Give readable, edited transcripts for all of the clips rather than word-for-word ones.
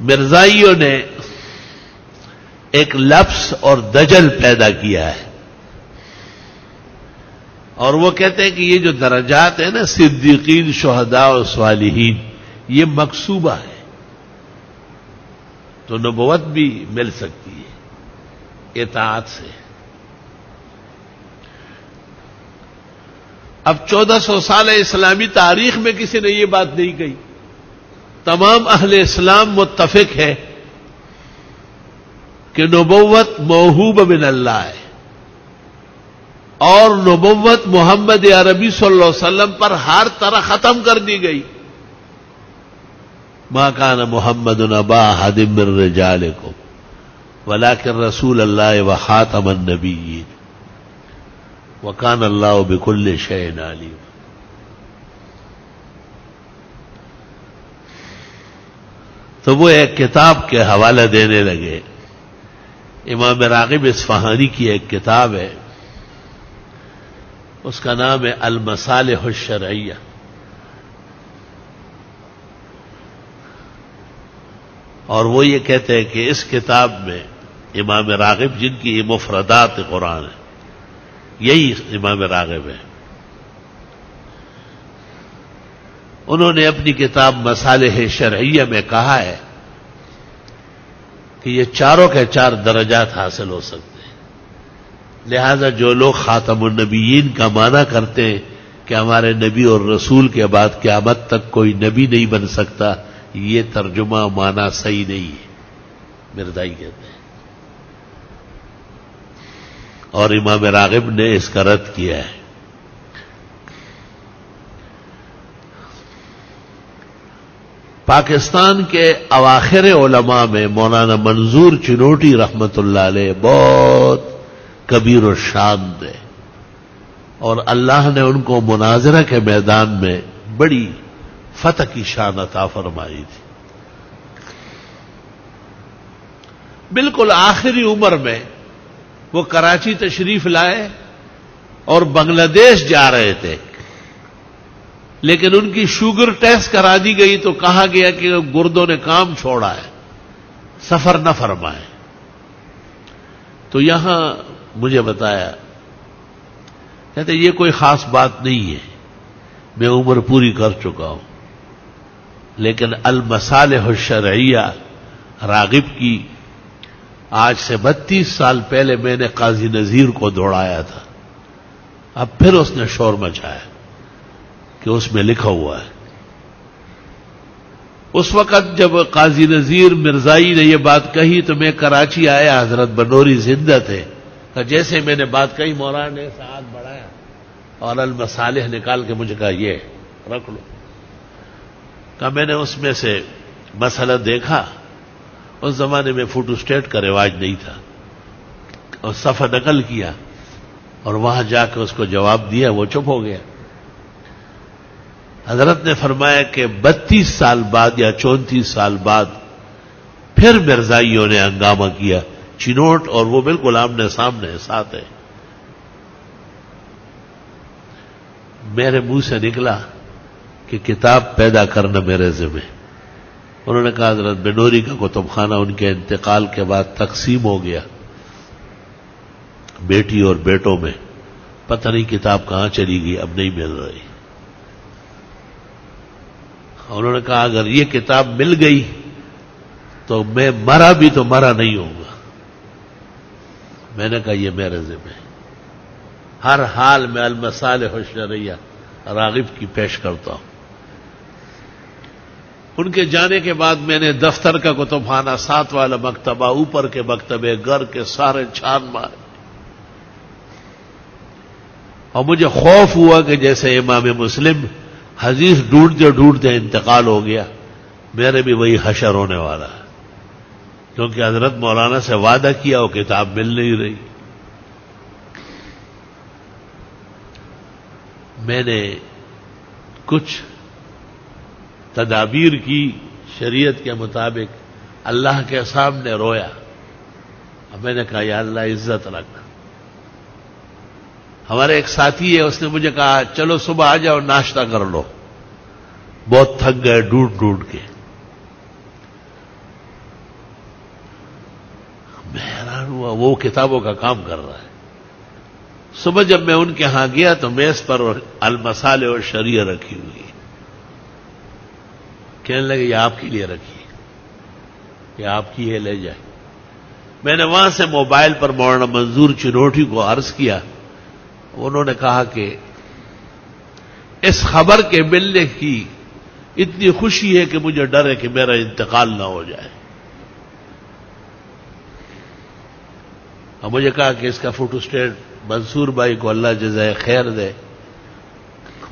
مرزائیوں نے ایک لفظ اور دجل پیدا کیا ہے، اور وہ کہتے ہیں کہ یہ جو درجات ہیں نا، صدیقین، شہداء اور صالحین، یہ مقصوبہ ہے، تو نبوت بھی مل سکتی ہے اطاعت سے۔ اب 1400 سال اسلامی تاریخ میں کسی نے یہ بات نہیں کہی، تمام اہل اسلام متفق ہے کہ نبوت موہوب من اللہ ہے، اور نبوت محمد عربی صلی اللہ علیہ وسلم پر ہر طرح ختم کر دی گئی۔ ما کان محمد ابا احد من رجالکم ولکن رسول اللہ وخاتم النبیین وکان اللہ بکل شیء علیم۔ تو وہ ایک کتاب کے حوالہ دینے لگے، امام راغب اصفہانی کی ایک کتاب ہے، اس کا نام ہے المصالح الشرعیہ، اور وہ یہ کہتے ہیں کہ اس کتاب میں امام راغب، جن کی یہ مفردات قرآن ہے، یہی امام راغب ہے، انہوں نے اپنی کتاب مصالح شرعیہ میں کہا ہے کہ یہ چاروں کے چار درجات حاصل ہو سکتے ہیں، لہذا جو لوگ خاتم النبیین کا معنی کرتے ہیں کہ ہمارے نبی اور رسول کے بعد قیامت تک کوئی نبی نہیں بن سکتا، یہ ترجمہ معنی صحیح نہیں ہے، مرزائی کہتے ہیں، اور امام راغب نے اس کا رد کیا ہے۔ پاکستان کے اواخر علماء میں مولانا منظور چنوٹی رحمت اللہ علیہ بہت کبیر و شان تھے، اور اللہ نے ان کو مناظرہ کے میدان میں بڑی فتح کی شان عطا فرمائی تھی۔ بالکل آخری عمر میں وہ کراچی تشریف لائے اور بنگلہ دیش جا رہے تھے، لیکن ان کی شوگر ٹیسٹ کرا دی گئی تو کہا گیا کہ گردوں نے کام چھوڑا ہے، سفر نہ فرمائے۔ تو یہاں مجھے بتایا، کہتے یہ کوئی خاص بات نہیں ہے، میں عمر پوری کر چکا ہوں، لیکن المصالح الشرعیہ راغب کی آج سے 32 سال پہلے میں نے قاضی نذیر کو دوڑایا تھا، اب پھر اس نے شور مچایا کہ اس میں لکھا ہوا ہے۔ اس وقت جب قاضی نذیر مرزائی نے یہ بات کہی تو میں کراچی آیا، حضرت بنوری زندہ تھے، کہ جیسے میں نے بات کہی مولانا نے ہاتھ بڑھایا اور المصالح نکال کے مجھے کہا یہ رکھ لو۔ کہ میں نے اس میں سے مسئلہ دیکھا، اس زمانے میں فوٹو اسٹیٹ کا رواج نہیں تھا، اور صفحہ نقل کیا اور وہاں جا کے اس کو جواب دیا، وہ چپ ہو گیا۔ حضرت نے فرمایا کہ 32 سال بعد یا 34 سال بعد پھر مرزائیوں نے ہنگامہ کیا، چنوٹ اور وہ بالکل آمنے سامنے ساتھ ہے۔ میرے منہ سے نکلا کہ کتاب پیدا کرنا میرے ذمہ۔ انہوں نے کہا حضرت بنوری کا کتب خانہ ان کے انتقال کے بعد تقسیم ہو گیا بیٹی اور بیٹوں میں، پتہ نہیں کتاب کہاں چلی گئی، اب نہیں مل رہی۔ انہوں نے کہا اگر یہ کتاب مل گئی تو میں مرا بھی تو مرا نہیں ہوں گا۔ میں نے کہا یہ میرے ذمہ ہے، ہر حال میں المصالح الشرعیہ راغب کی پیش کرتا ہوں۔ ان کے جانے کے بعد میں نے دفتر کا کتب خانہ، 7 والا مکتبہ، اوپر کے مکتبے، گھر کے سارے چھان مارے، اور مجھے خوف ہوا کہ جیسے امام مسلم حدیث ڈھونڈتے ڈھونڈتے انتقال ہو گیا، میرے بھی وہی حشر ہونے والا ہے، کیونکہ حضرت مولانا سے وعدہ کیا وہ کتاب مل نہیں رہی۔ میں نے کچھ تدابیر کی شریعت کے مطابق، اللہ کے سامنے رویا، اب میں نے کہا یا اللہ عزت رکھ۔ ہمارے ایک ساتھی ہے، اس نے مجھے کہا چلو صبح آ جاؤ ناشتہ کر لو، بہت تھک گئے ڈھونڈ ڈھونڈ کے۔ میں حیران ہوا، وہ کتابوں کا کام کر رہا ہے۔ صبح جب میں ان کے ہاں گیا تو میز پر المصالح اور شریعہ رکھی ہوئی، کہنے لگے یہ آپ کے لیے رکھی ہے، یہ آپ کی ہے، لے جائے۔ میں نے وہاں سے موبائل پر مولانا منظور چنوٹی کو عرض کیا، انہوں نے کہا کہ اس خبر کے ملنے کی اتنی خوشی ہے کہ مجھے ڈر ہے کہ میرا انتقال نہ ہو جائے۔ اور مجھے کہا کہ اس کا فوٹو اسٹیٹ منصور بھائی کو اللہ جزائے خیر دے،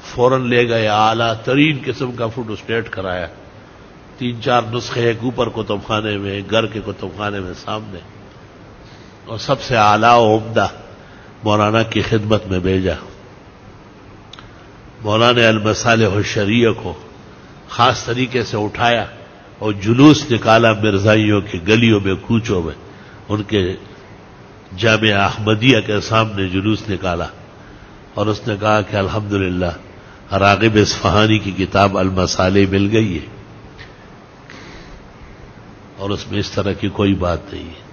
فوراً لے گئے، اعلیٰ ترین قسم کا فوٹو اسٹیٹ کرایا، 3-4 نسخے، ایک اوپر کتب خانے میں، گھر کے کتب خانے میں سامنے، اور سب سے اعلیٰ و عمدہ مولانا کی خدمت میں بھیجا۔ مولانا المصالح الشریعہ کو خاص طریقے سے اٹھایا اور جلوس نکالا مرزائیوں کی گلیوں میں، کوچوں میں، ان کے جامعہ احمدیہ کے سامنے جلوس نکالا، اور اس نے کہا کہ الحمدللہ راغب اصفہانی کی کتاب المصالح مل گئی ہے، اور اس میں اس طرح کی کوئی بات نہیں ہے۔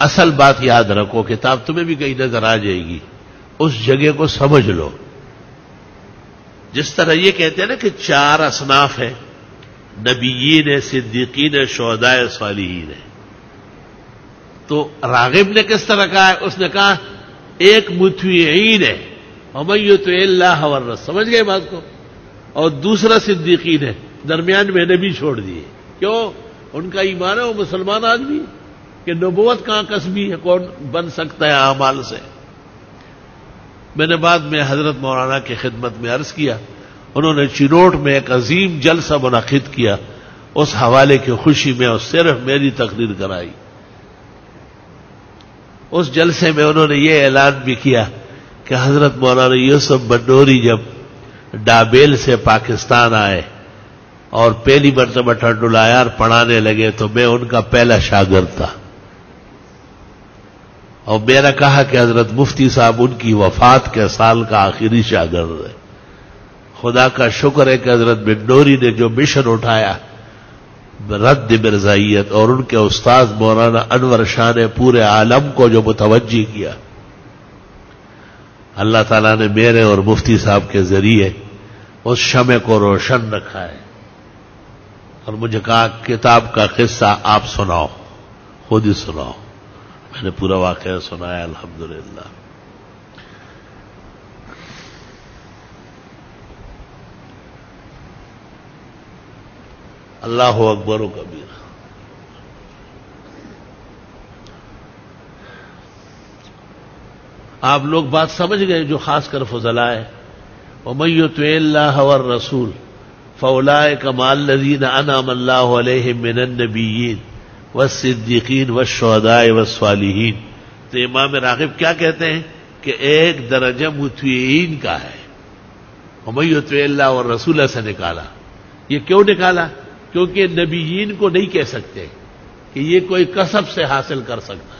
اصل بات یاد رکھو، کتاب تمہیں بھی کہیں نظر آ جائے گی، اس جگہ کو سمجھ لو۔ جس طرح یہ کہتے ہیں نا کہ 4 اصناف ہیں، نبیین ہے، صدیقین ہے، شہداء ہے، صالحین ہے، تو راغب نے کس طرح کہا ہے؟ اس نے کہا ایک مطیعین ہے، ومن یطع اللہ والرسول، سمجھ گئے بات کو، اور دوسرا صدیقین ہے، درمیان میں نبی چھوڑ دیے۔ کیوں؟ ان کا ایمان ہے وہ مسلمان آدمی کہ نبوت کہاں کسبی ہے، کون بن سکتا ہے اعمال سے۔ میں نے بعد میں حضرت مولانا کی خدمت میں عرض کیا، انہوں نے چنوٹ میں ایک عظیم جلسہ منعقد کیا، اس حوالے کی خوشی میں اور صرف میری تقریر کرائی۔ اس جلسے میں انہوں نے یہ اعلان بھی کیا کہ حضرت مولانا یوسف بنوری جب ڈابیل سے پاکستان آئے اور پہلی مرتبہ ٹھنڈ العیار پڑھانے لگے تو میں ان کا پہلا شاگرد تھا، اور میرا کہا کہ حضرت مفتی صاحب ان کی وفات کے سال کا آخری شاگرد ہے۔ خدا کا شکر ہے کہ حضرت بنوری نے جو مشن اٹھایا رد مرزائیت، اور ان کے استاذ مولانا انور شاہ نے پورے عالم کو جو متوجہ کیا، اللہ تعالیٰ نے میرے اور مفتی صاحب کے ذریعے اس شمع کو روشن رکھا ہے، اور مجھے کہا کتاب کا قصہ آپ سناؤ، خود ہی سناؤ۔ میں نے پورا واقعہ سنایا الحمدللہ۔ اللہ اکبر و کبیرہ۔ آپ لوگ بات سمجھ گئے جو خاص کر فضلاء ہے۔ وَمَن يُطِعِ اللَّهَ وَالرَّسُولَ فَأُولَٰئِكَ مَعَ الَّذِينَ أَنْعَمَ اللَّهُ عَلَيْهِم مِّنَ النَّبِيِّينَ والصدیقین والشہداء والصالحین۔ تو امام راغب کیا کہتے ہیں کہ ایک درجہ مطیعین کا ہے، وَمَن يُطِعِ اللَّهَ وَالرَّسُولَ سے نکالا۔ یہ کیوں نکالا؟ کیونکہ نبیین کو نہیں کہہ سکتے کہ یہ کوئی کسب سے حاصل کر سکتا ہے،